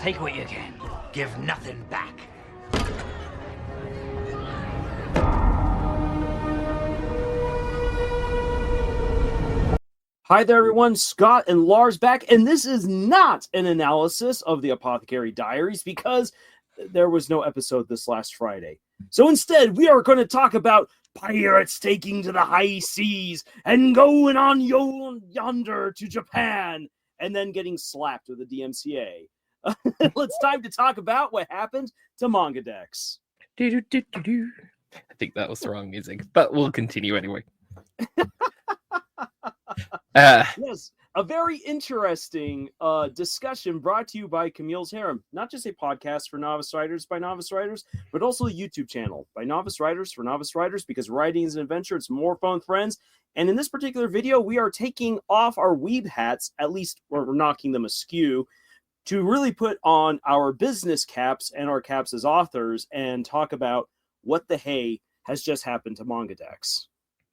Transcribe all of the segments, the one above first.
Take what you can. Give nothing back. Hi there, everyone. Scott and Lars back, and this is not an analysis of the Apothecary Diaries because there was no episode this last Friday. So instead, we are going to talk about pirates taking to the high seas and going on yonder to Japan and then getting slapped with the DMCA. It's time to talk about what happened to MangaDex. I think that was the wrong music, but we'll continue anyway. Yes, a very interesting discussion brought to you by Camille's Harem. Not just a podcast for novice writers by novice writers, but also a YouTube channel by novice writers for novice writers, because writing is an adventure. It's more fun with friends. And in this particular video, we are taking off our weeb hats, at least we're knocking them askew, to really put on our business caps and our caps as authors and talk about what the hey has just happened to MangaDex.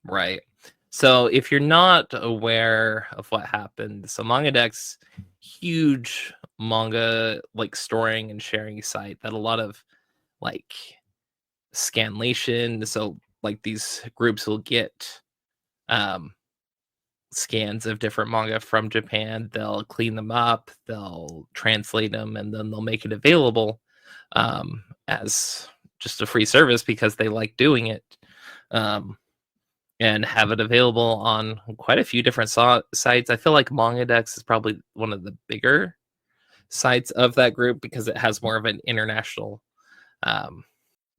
Right. So if you're not aware of what happened, so MangaDex, huge manga like storing and sharing site that a lot of like scanlation, so like these groups will get scans of different manga from Japan, they'll clean them up, they'll translate them, and then they'll make it available as just a free service because they like doing it. And have it available on quite a few different sites. I feel like MangaDex is probably one of the bigger sites of that group because it has more of an international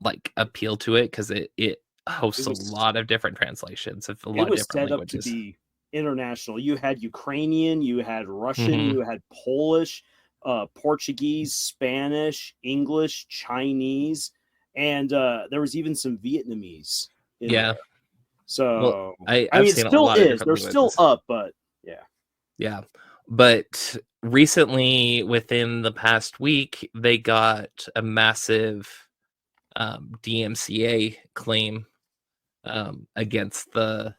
like appeal to it, because it hosts a lot of different translations of a lot of different languages. Set up to be international. You had Ukrainian, you had Russian, you had Polish, Portuguese, Spanish, English, Chinese, and there was even some Vietnamese in there. So I mean, it still is. They're still up, but yeah. But recently, within the past week, they got a massive DMCA claim against the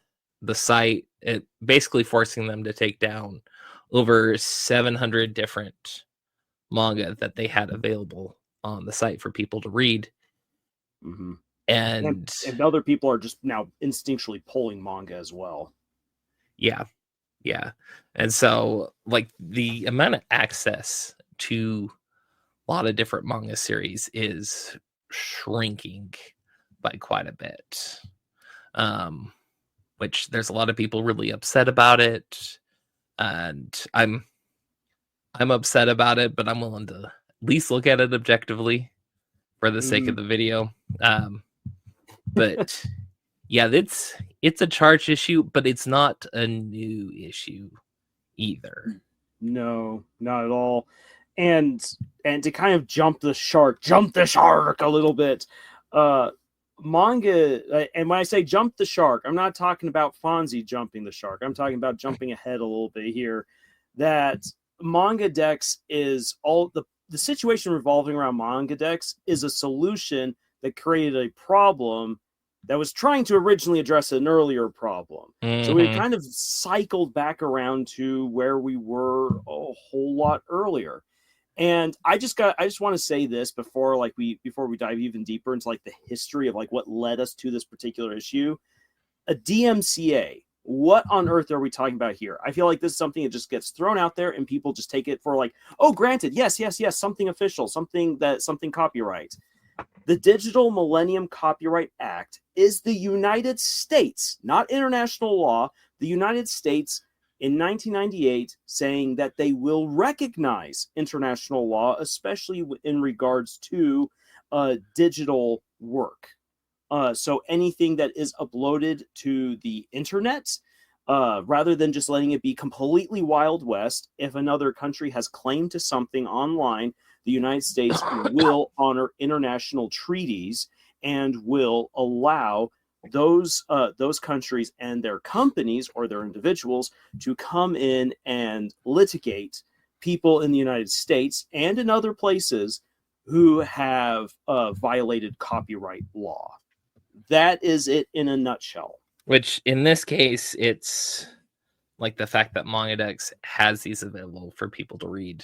site. It basically forcing them to take down over 700 different manga that they had available on the site for people to read. Mm-hmm. And other people are just now instinctually pulling manga as well. Yeah. And so, like, the amount of access to a lot of different manga series is shrinking by quite a bit. Which there's a lot of people really upset about it. And I'm upset about it, but I'm willing to at least look at it objectively for the sake of the video. But yeah, it's a charge issue, but it's not a new issue either. No, not at all. And to kind of jump the shark a little bit. Manga, and when I say jump the shark, I'm not talking about Fonzie jumping the shark. I'm talking about jumping ahead a little bit here. That MangaDex is all the situation revolving around MangaDex is a solution that created a problem that was trying to originally address an earlier problem. So we kind of cycled back around to where we were a whole lot earlier. And I just want to say this before we dive even deeper into like the history of like what led us to this particular issue. A DMCA. What on earth are we talking about here? I feel like this is something that just gets thrown out there and people just take it for like, oh, granted, yes, something official, something copyright. The Digital Millennium Copyright Act is the United States, not international law, the United States in 1998 saying that they will recognize international law, especially in regards to digital work. So anything that is uploaded to the internet, rather than just letting it be completely Wild West, if another country has claim to something online, the United States will honor international treaties and will allow those countries and their companies or their individuals to come in and litigate people in the United States and in other places who have violated copyright law. That is it in a nutshell. Which in this case, it's like the fact that MangaDex has these available for people to read.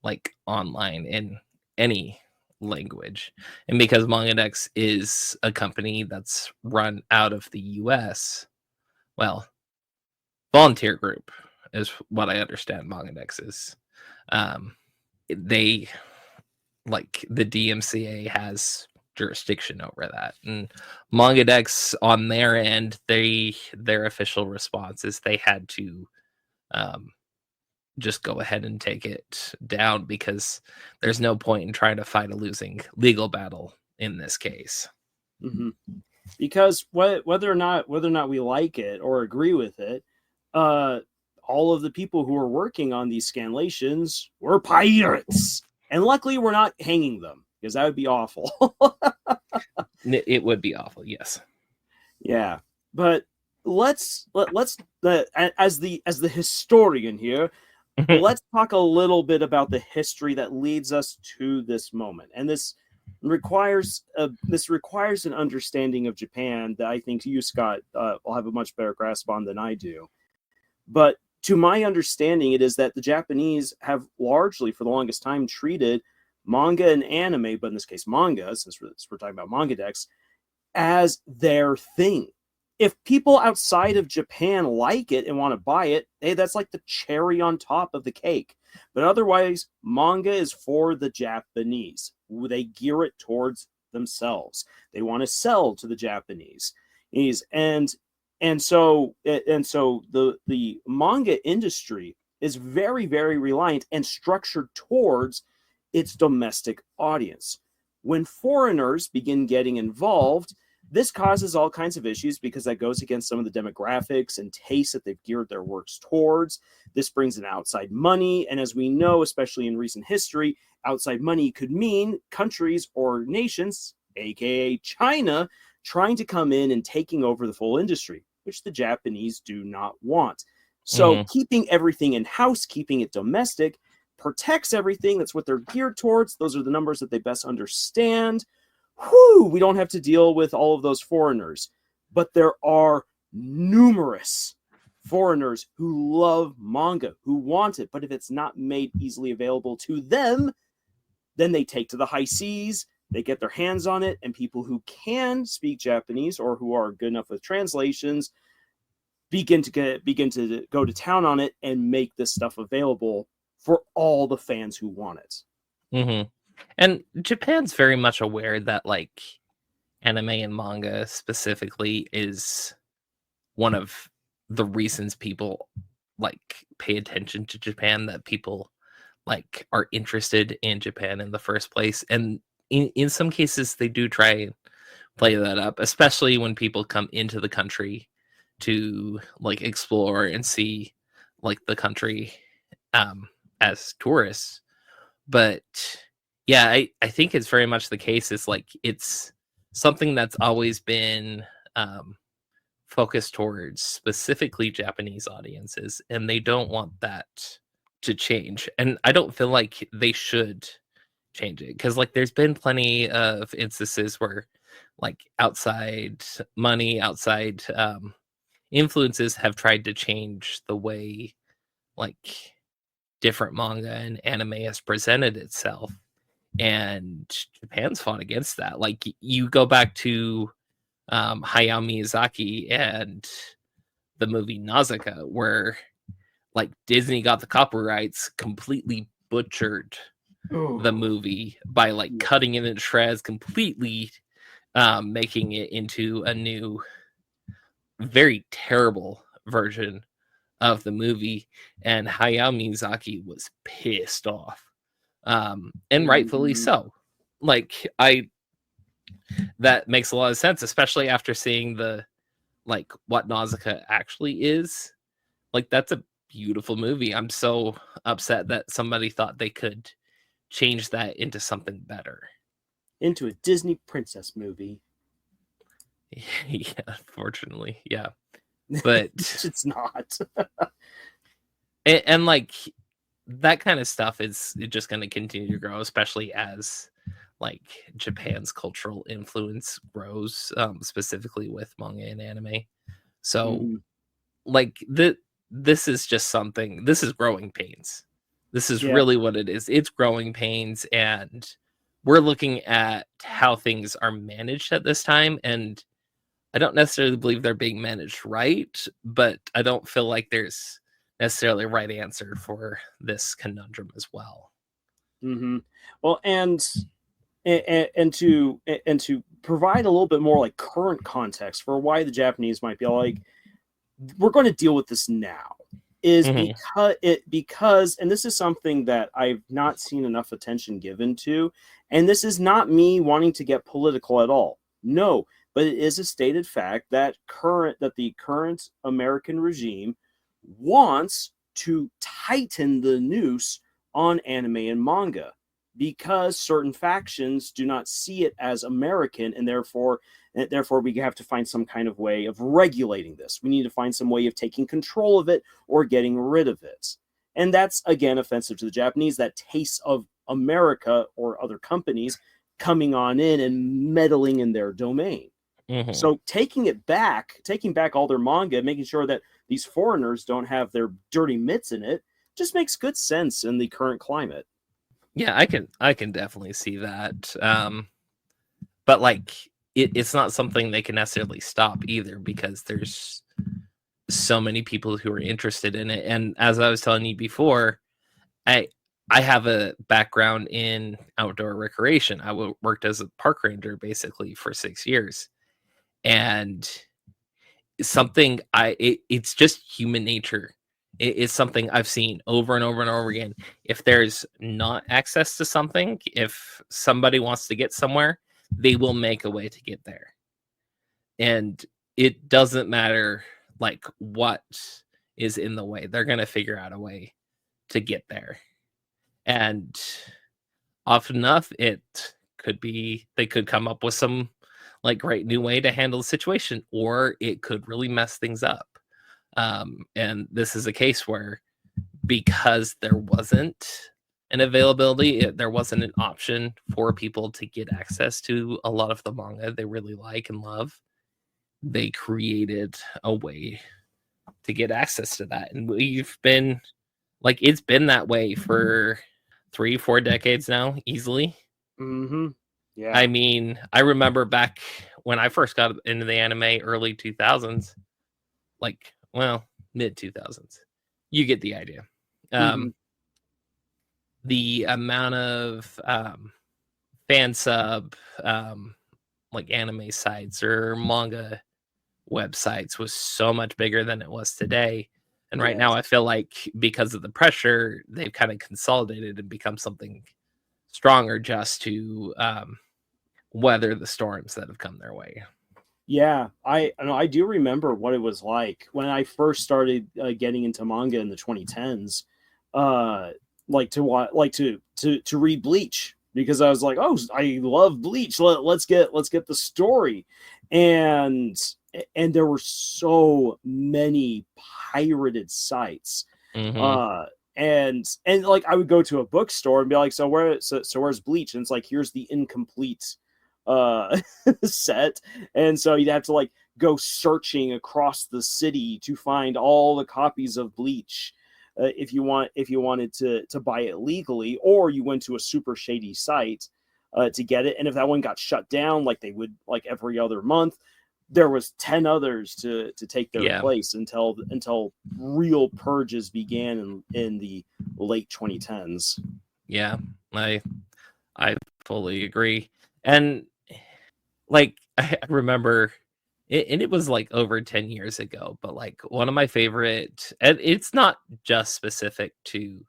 like online in any language. And because MangaDex is a company that's run out of the US, well, volunteer group is what I understand MangaDex is. They like the DMCA has jurisdiction over that, and MangaDex on their end, their official response is they had to just go ahead and take it down because there's no point in trying to fight a losing legal battle in this case. Mm-hmm. Because whether or not we like it or agree with it, all of the people who are working on these scanlations were pirates, and luckily we're not hanging them because that would be awful. It would be awful, yes. Yeah, but let's as the historian here, let's talk a little bit about the history that leads us to this moment, and this requires an understanding of Japan that I think you, Scott, will have a much better grasp on than I do. But to my understanding, it is that the Japanese have largely, for the longest time, treated manga and anime, but in this case manga, since we're talking about MangaDex, as their thing. If people outside of Japan like it and want to buy it, hey, that's like the cherry on top of the cake. But otherwise, manga is for the Japanese. They gear it towards themselves. They want to sell to the Japanese. And so the manga industry is very, very reliant and structured towards its domestic audience. When foreigners begin getting involved, this causes all kinds of issues because that goes against some of the demographics and tastes that they've geared their works towards. This brings in outside money. And as we know, especially in recent history, outside money could mean countries or nations, aka China, trying to come in and taking over the full industry, which the Japanese do not want. So keeping everything in-house, keeping it domestic, protects everything. That's what they're geared towards. Those are the numbers that they best understand. We don't have to deal with all of those foreigners. But there are numerous foreigners who love manga, who want it. But if it's not made easily available to them, then they take to the high seas, they get their hands on it, and people who can speak Japanese or who are good enough with translations begin to go to town on it and make this stuff available for all the fans who want it. Mm-hmm. And Japan's very much aware that like anime and manga specifically is one of the reasons people like pay attention to Japan, that people like are interested in Japan in the first place. And in some cases they do try and play that up, especially when people come into the country to like explore and see like the country as tourists. But yeah, I think it's very much the case. It's like it's something that's always been focused towards specifically Japanese audiences, and they don't want that to change. And I don't feel like they should change it, because like there's been plenty of instances where like outside money, outside influences have tried to change the way like different manga and anime has presented itself, and Japan's fought against that. Like you go back to Hayao Miyazaki and the movie Nausicaa, where like Disney got the copyrights, completely butchered the movie by like cutting it into shreds, completely making it into a new, very terrible version of the movie. And Hayao Miyazaki was pissed off, and rightfully so. Like that makes a lot of sense, especially after seeing the like what Nausicaa actually is. Like that's a beautiful movie. I'm so upset that somebody thought they could change that into something better, into a Disney princess movie. Yeah, unfortunately, yeah. But it's not. and like that kind of stuff is just going to continue to grow, especially as like Japan's cultural influence grows, specifically with manga and anime. So like this is just something, this is growing pains. This is Yeah. really what it is. It's growing pains, and we're looking at how things are managed at this time. And I don't necessarily believe they're being managed right, but I don't feel like there's necessarily a right answer for this conundrum as well. Mm-hmm. Well, and to provide a little bit more like current context for why the Japanese might be like, we're going to deal with this now, is because and this is something that I've not seen enough attention given to, and this is not me wanting to get political at all. No, but it is a stated fact that the current American regime wants to tighten the noose on anime and manga because certain factions do not see it as American, and therefore we have to find some kind of way of regulating this. We need to find some way of taking control of it or getting rid of it. And that's, again, offensive to the Japanese, that taste of America or other companies coming on in and meddling in their domain. So taking back all their manga, making sure that these foreigners don't have their dirty mitts in it, just makes good sense in the current climate. Yeah, I can definitely see that. But like it's not something they can necessarily stop either, because there's so many people who are interested in it. And as I was telling you before, I have a background in outdoor recreation. I worked as a park ranger basically for 6 years. And it's just human nature. It's something I've seen over and over and over again. If there's not access to something, if somebody wants to get somewhere, they will make a way to get there. And it doesn't matter like what is in the way. They're going to figure out a way to get there. And often enough, it could be they could come up with some like great new way to handle the situation, or it could really mess things up. And this is a case where, because there wasn't an availability, there wasn't an option for people to get access to a lot of the manga they really like and love, they created a way to get access to that. And we've been like, it's been that way for 3-4 decades now, easily. Mm-hmm. Yeah. I mean, I remember back when I first got into the anime, early 2000s, like, well, mid 2000s. You get the idea. The amount of fan sub, like anime sites or manga websites was so much bigger than it was today. And right now I feel like because of the pressure, they've kind of consolidated and become something stronger just to weather the storms that have come their way. Yeah, I do remember what it was like when I first started getting into manga in the 2010s. Like to read Bleach, because I was like, oh, I love Bleach. Let's get the story, and there were so many pirated sites. And like I would go to a bookstore and be like, so where's Bleach? And it's like, here's the incomplete set. And so you'd have to like go searching across the city to find all the copies of Bleach if you wanted to buy it legally, or you went to a super shady site to get it. And if that one got shut down, like they would like every other month, there was 10 others to take their place until real purges began in the late 2010s. Yeah, I fully agree. And like I remember it, and it was like over 10 years ago, but like one of my favorite, and it's not just specific to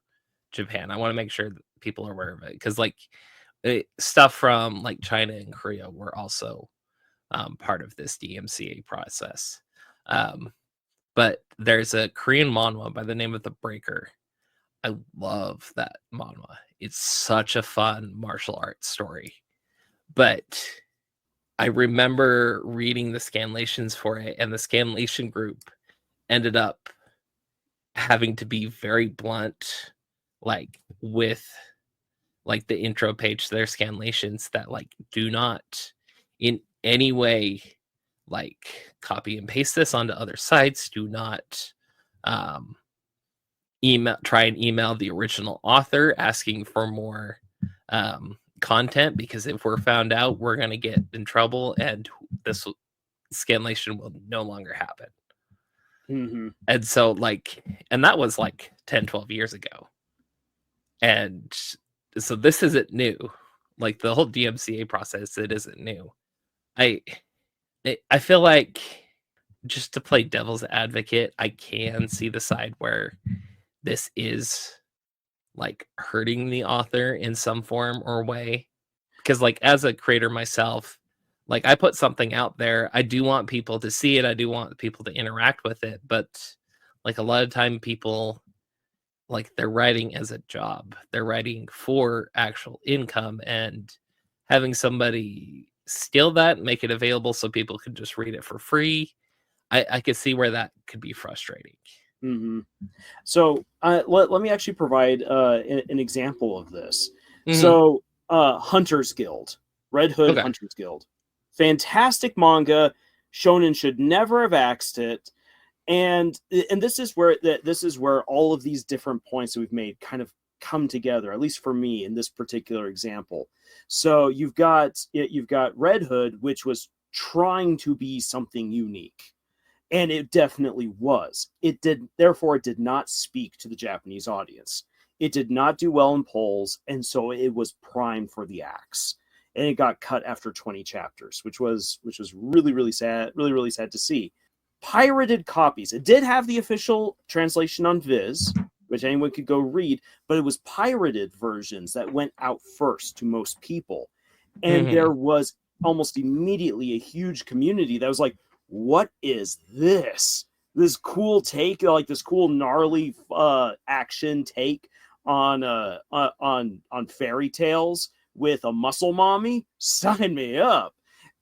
Japan. I want to make sure that people are aware of it, because like stuff from like China and Korea were also part of this DMCA process. But there's a Korean manhwa by the name of The Breaker. I love that manhwa. It's such a fun martial arts story. But I remember reading the scanlations for it, and the scanlation group ended up having to be very blunt, like with like the intro page to their scanlations, that like do not in any way like copy and paste this onto other sites. Do not try and email the original author asking for more content, because if we're found out, we're going to get in trouble and this scanlation will no longer happen. Mm-hmm. And so and that was 10-12 years ago, and so this isn't new. The whole DMCA process, it isn't new. I feel like, just to play devil's advocate, I can see the side where this is hurting the author in some form or way, because as a creator myself, I put something out there, I do want people to see it, I do want people to interact with it, but a lot of time people they're writing as a job, they're writing for actual income, and having somebody steal that, make it available so people can just read it for free, I could see where that could be frustrating. Mm-hmm. So let me actually provide an example of this. Mm-hmm. So Hunter's Guild, Red Hood Hunter's Guild, fantastic manga. Shonen should never have axed it, and this is where all of these different points that we've made kind of come together, at least for me in this particular example. So you've got Red Hood, which was trying to be something unique. And it definitely was. Therefore, it did not speak to the Japanese audience. It did not do well in polls, and so it was primed for the axe. And it got cut after 20 chapters, which was really, really sad, really sad to see. Pirated copies. It did have the official translation on Viz, which anyone could go read, but it was pirated versions that went out first to most people. And there was almost immediately a huge community that was like, what is this cool take, this cool gnarly action take on fairy tales with a muscle mommy? Sign me up.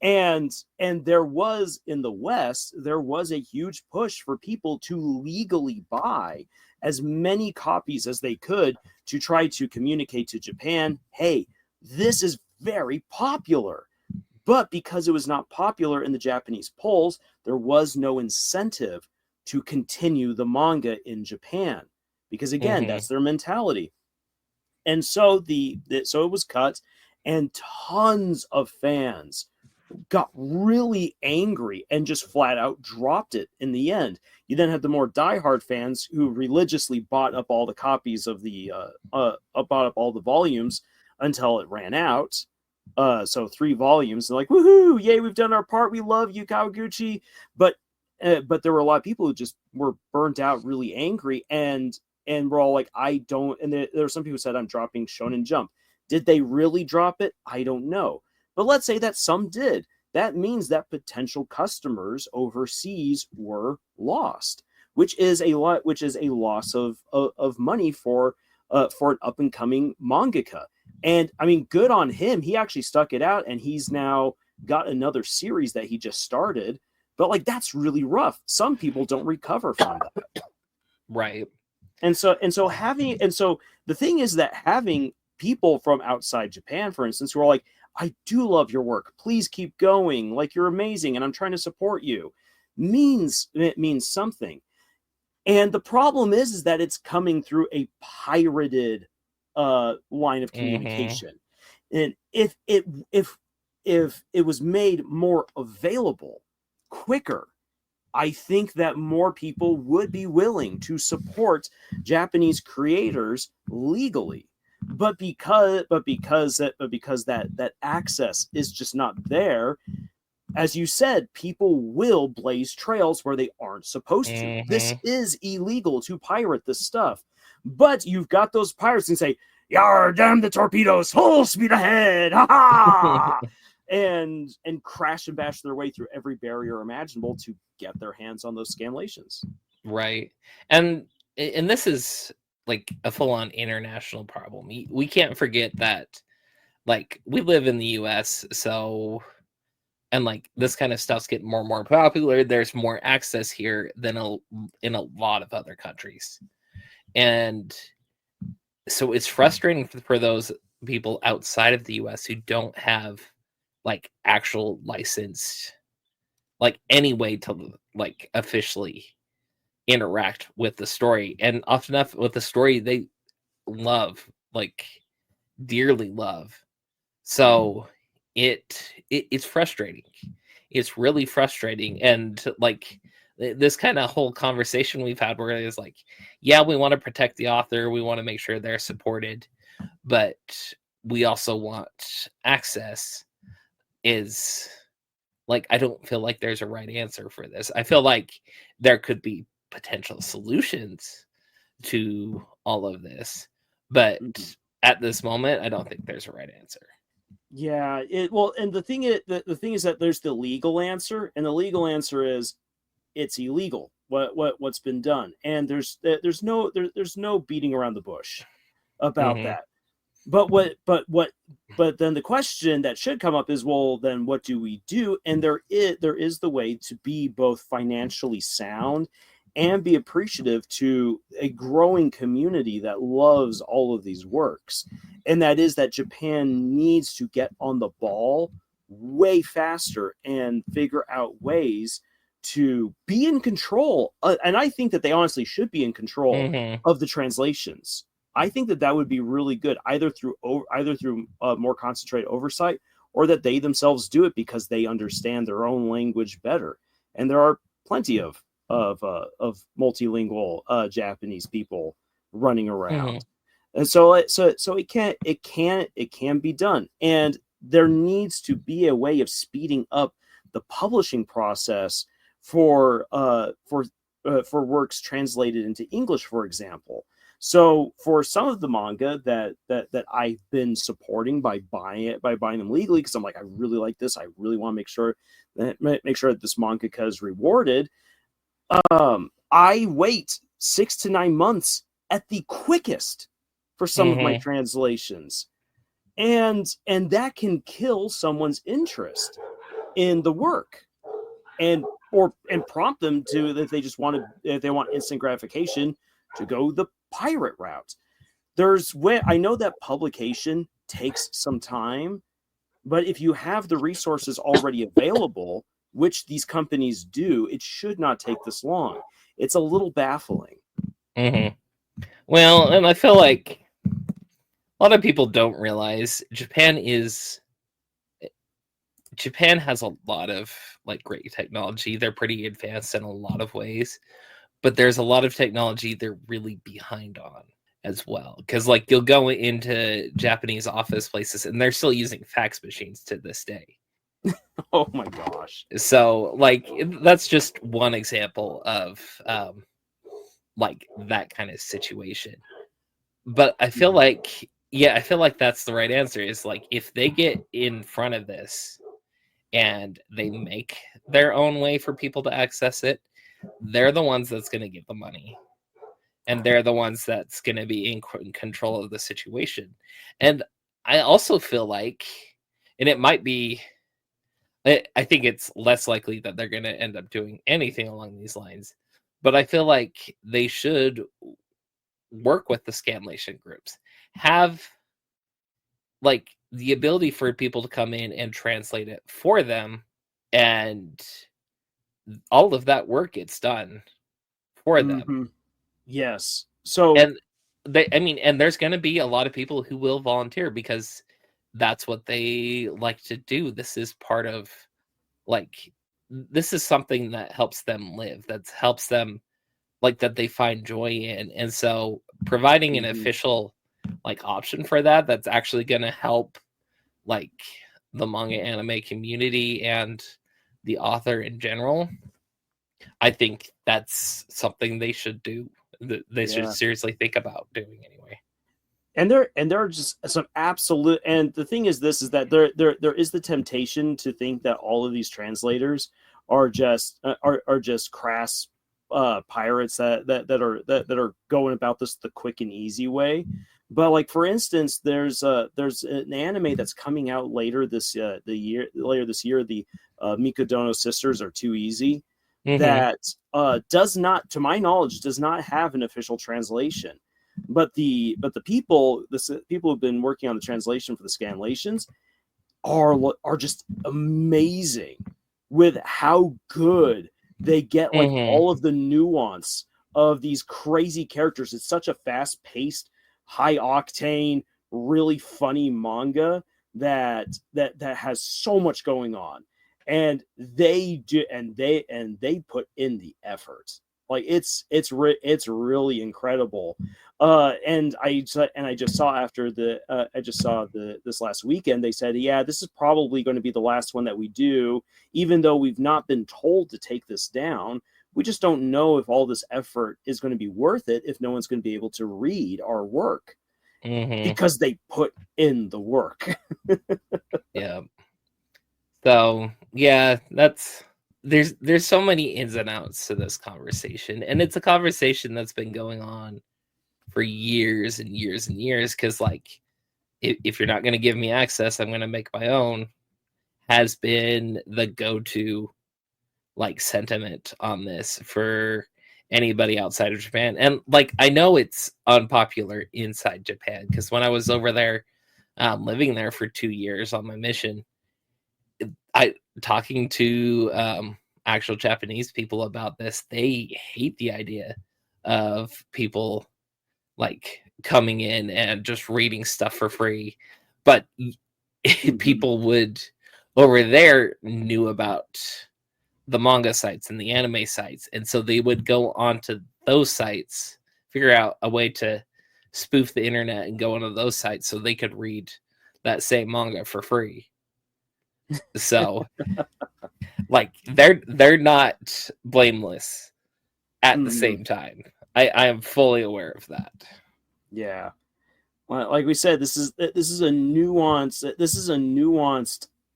And there was, in the West, there was a huge push for people to legally buy as many copies as they could to try to communicate to Japan, hey, this is very popular. But because it was not popular in the Japanese polls, there was no incentive to continue the manga in Japan. Because again, that's their mentality. And so so it was cut, and tons of fans got really angry and just flat out dropped it in the end. You then had the more diehard fans who religiously bought up all the copies of bought up all the volumes until it ran out. So 3 volumes, and woohoo, yay, we've done our part, we love you, Kawaguchi. But there were a lot of people who just were burnt out, really angry, and were all like, I don't. And there were some people who said, I'm dropping Shonen Jump. Did they really drop it? I don't know. But let's say that some did. That means that potential customers overseas were lost, which is a loss of money for an up and coming mangaka. And I mean, good on him. He actually stuck it out, and he's now got another series that he just started. But that's really rough. Some people don't recover from that. Right. And so the thing is that having people from outside Japan, for instance, who are like, I do love your work, please keep going, you're amazing, and I'm trying to support you, it means something. And the problem is that it's coming through a pirated line of communication. And if it was made more available quicker, I think that more people would be willing to support Japanese creators legally. But because that access is just not there, as you said, people will blaze trails where they aren't supposed to. This is illegal to pirate this stuff. But you've got those pirates who say, "Yar, damn the torpedoes, full speed ahead, ha ha!" and crash and bash their way through every barrier imaginable to get their hands on those scanlations. Right. And this is a full-on international problem. We can't forget that we live in the US, so, and this kind of stuff's getting more and more popular. There's more access here than in a lot of other countries. And so it's frustrating for those people outside of the US who don't have actual licensed any way to officially interact with the story. And often enough with the story they love, like dearly love. So it's frustrating. It's really frustrating. And like this kind of whole conversation we've had where it's like, yeah, we want to protect the author, we want to make sure they're supported, but we also want access, is like, I don't feel like there's a right answer for this. I feel like there could be potential solutions to all of this, but at this moment I don't think there's a right answer. Yeah, and the thing is that there's the legal answer, and the legal answer is it's illegal what's been done, and there's no beating around the bush about that. But then the question that should come up is, well, then what do we do? And there is the way to be both financially sound and be appreciative to a growing community that loves all of these works. And that is that Japan needs to get on the ball way faster and figure out ways to be in control. And I think that they honestly should be in control of the translations. I think that would be really good, either through more concentrated oversight, or that they themselves do it because they understand their own language better. And there are plenty of multilingual Japanese people running around, and so it can be done. And there needs to be a way of speeding up the publishing process for works translated into English, for example. So for some of the manga that I've been supporting by buying them legally, because I'm like, I really like this, I really want to make sure that this mangaka is rewarded. I wait 6 to 9 months at the quickest for some of my translations, and that can kill someone's interest in the work, and prompt them to, if they want instant gratification, to go the pirate route. I know that publication takes some time, but if you have the resources already available, which these companies do, it should not take this long. It's a little baffling. Well, and I feel like a lot of people don't realize Japan has a lot of like great technology. They're pretty advanced in a lot of ways, but there's a lot of technology they're really behind on as well. Because like you'll go into Japanese office places and they're still using fax machines to this day. Oh my gosh. So like that's just one example of like that kind of situation. But I feel like that's the right answer, is like if they get in front of this and they make their own way for people to access it, they're the ones that's going to get the money, and they're the ones that's going to be in control of the situation. And I also feel like, and it might be, I think it's less likely that they're going to end up doing anything along these lines, but I feel like they should work with the scanlation groups, have like the ability for people to come in and translate it for them, and all of that work gets done for them. Yes. So, and there's going to be a lot of people who will volunteer because that's what they like to do. This is part of, like, this is something that helps them live, that helps them, like, that they find joy in. And so providing an official like option for that's actually going to help like the manga anime community and the author in general, I think that's something they should do. They should seriously think about doing anyway. And there are just some absolute, and the thing is this, is that there is the temptation to think that all of these translators are just crass pirates that are going about this the quick and easy way. But like, for instance, there's an anime that's coming out later this year, the Mikodono Sisters Are Too Easy, that does not, to my knowledge, does not have an official translation. But the people who've been working on the translation for the scanlations are just amazing with how good they get like all of the nuance of these crazy characters. It's such a fast-paced, high-octane, really funny manga that has so much going on, and they put in the effort. Like it's really incredible. And I just saw after this last weekend, they said, yeah, this is probably going to be the last one that we do, even though we've not been told to take this down. We just don't know if all this effort is going to be worth it if no one's going to be able to read our work, because they put in the work. Yeah. So yeah, there's so many ins and outs to this conversation, and it's a conversation that's been going on for years and years and years, because like if you're not going to give me access, I'm going to make my own, has been the go-to like sentiment on this for anybody outside of Japan. And like I know it's unpopular inside Japan, because when I was over there living there for 2 years on my mission, talking to actual Japanese people about this, they hate the idea of people like coming in and just reading stuff for free. But people would over there knew about the manga sites and the anime sites, and so they would go onto those sites, figure out a way to spoof the internet and go onto those sites so they could read that same manga for free. So like they're not blameless at the same time. I am fully aware of that. Yeah, well, like we said, this is a nuanced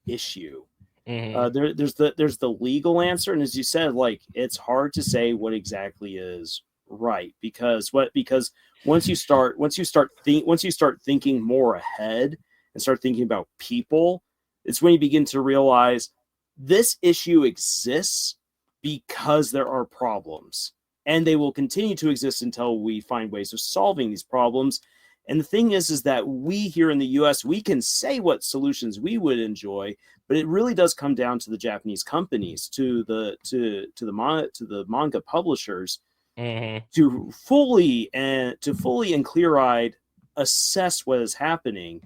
issue. There's the legal answer, and as you said, like it's hard to say what exactly is right, because once you start thinking more ahead and start thinking about people, it's when you begin to realize this issue exists because there are problems, and they will continue to exist until we find ways of solving these problems. And the thing is that we here in the US, we can say what solutions we would enjoy, but it really does come down to the Japanese companies, to the manga publishers, to fully and clear-eyed assess what is happening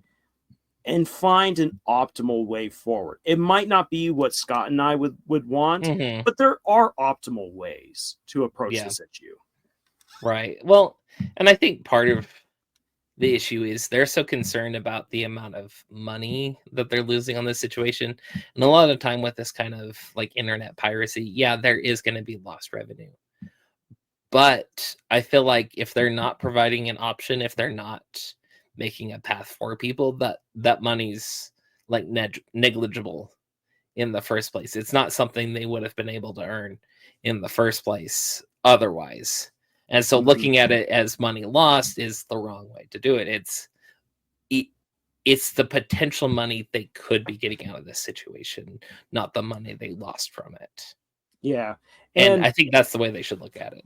and find an optimal way forward. It might not be what Scott and I would want, but there are optimal ways to approach this issue. Right. Well, and I think part of the issue is they're so concerned about the amount of money that they're losing on this situation. And a lot of the time with this kind of like internet piracy, yeah, there is going to be lost revenue. But I feel like if they're not providing an option, if they're not making a path for people, that money's like negligible in the first place. It's not something they would have been able to earn in the first place otherwise. And so looking at it as money lost is the wrong way to do it. It's the potential money they could be getting out of this situation, not the money they lost from it. Yeah. And I think that's the way they should look at it.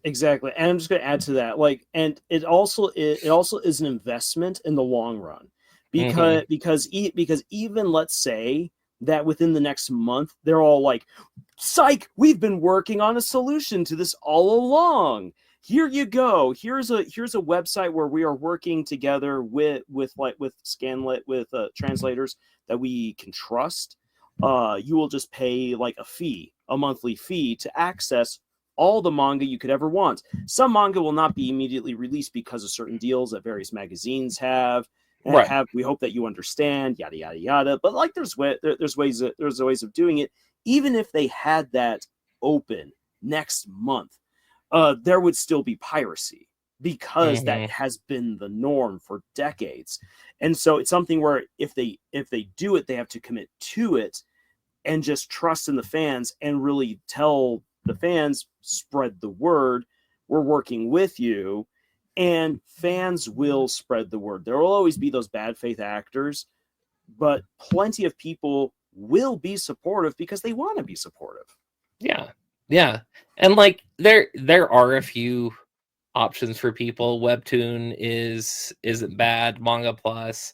Exactly. And I'm just going to add to that, like, and it also is an investment in the long run, because even let's say that within the next month, they're all like, psych, we've been working on a solution to this all along. Here you go. Here's a website where we are working together with Scanlit, with translators that we can trust. You will just pay like a monthly fee to access all the manga you could ever want. Some manga will not be immediately released because of certain deals that various magazines have. Right. We hope that you understand, yada yada yada. But like, there's ways of doing it. Even if they had that open next month, there would still be piracy, because that has been the norm for decades. And so it's something where if they do it, they have to commit to it and just trust in the fans and really tell the fans, spread the word, we're working with you. And fans will spread the word. There will always be those bad faith actors, but plenty of people will be supportive because they want to be supportive. Yeah. And like there are a few options for people. Webtoon isn't bad, Manga Plus.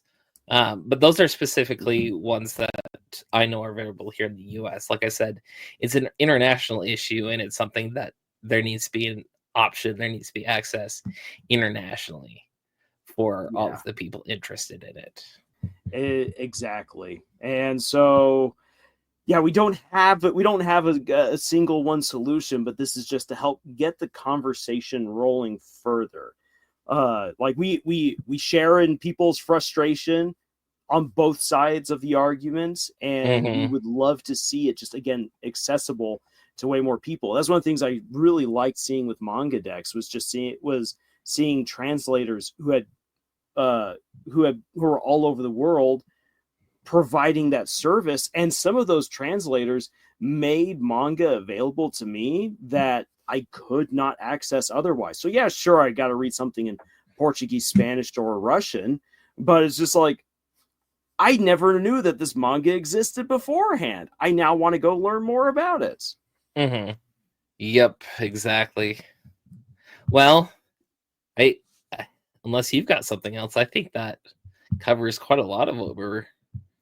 But those are specifically ones that I know are available here in the US. Like I said, it's an international issue, and it's something that there needs to be option. There needs to be access internationally for all Yeah. of the people interested in it. Exactly. And so, yeah, we don't have a single one solution, but this is just to help get the conversation rolling further. Like we share in people's frustration on both sides of the arguments, and we would love to see it just, again, accessible to way more people. That's one of the things I really liked seeing with MangaDex, was just seeing translators who were all over the world providing that service, and some of those translators made manga available to me that I could not access otherwise. So yeah, sure, I got to read something in Portuguese, Spanish, or Russian, but it's just like, I never knew that this manga existed beforehand. I now want to go learn more about it. Yep, exactly. Well, unless you've got something else, I think that covers quite a lot of what we're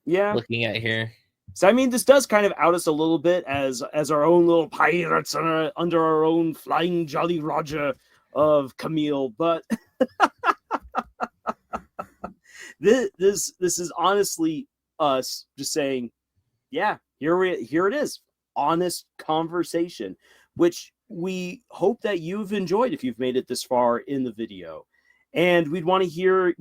looking at here. So I mean, this does kind of out us a little bit as our own little pirates under our own flying Jolly Roger of Camille, but this is honestly us just saying, yeah, here it is, honest conversation, which we hope that you've enjoyed if you've made it this far in the video. And we want to hear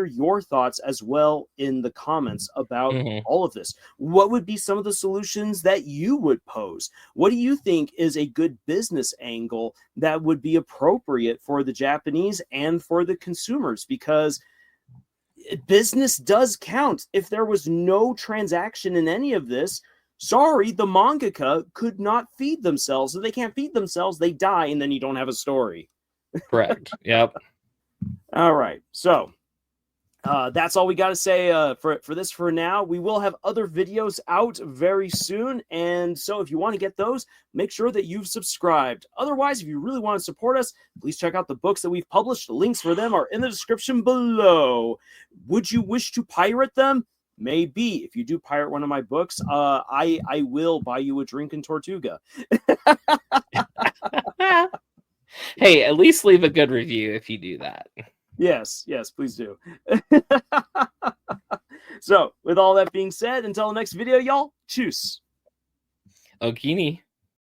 your thoughts as well in the comments about all of this. What would be some of the solutions that you would pose? What do you think is a good business angle that would be appropriate for the Japanese and for the consumers? Because business does count. If there was no transaction in any of this, sorry, the mangaka could not feed themselves. If they can't feed themselves, they die, and then you don't have a story. Correct. Yep. All right, so that's all we got to say for this for now. We will have other videos out very soon, and so if you want to get those, make sure that you've subscribed. Otherwise, if you really want to support us, please check out the books that we've published. The links for them are in the description below. Would you wish to pirate them? Maybe. If you do pirate one of my books, I will buy you a drink in Tortuga. Hey, at least leave a good review if you do that. Yes, please do. So, with all that being said, until the next video, y'all, tschüss. Okini.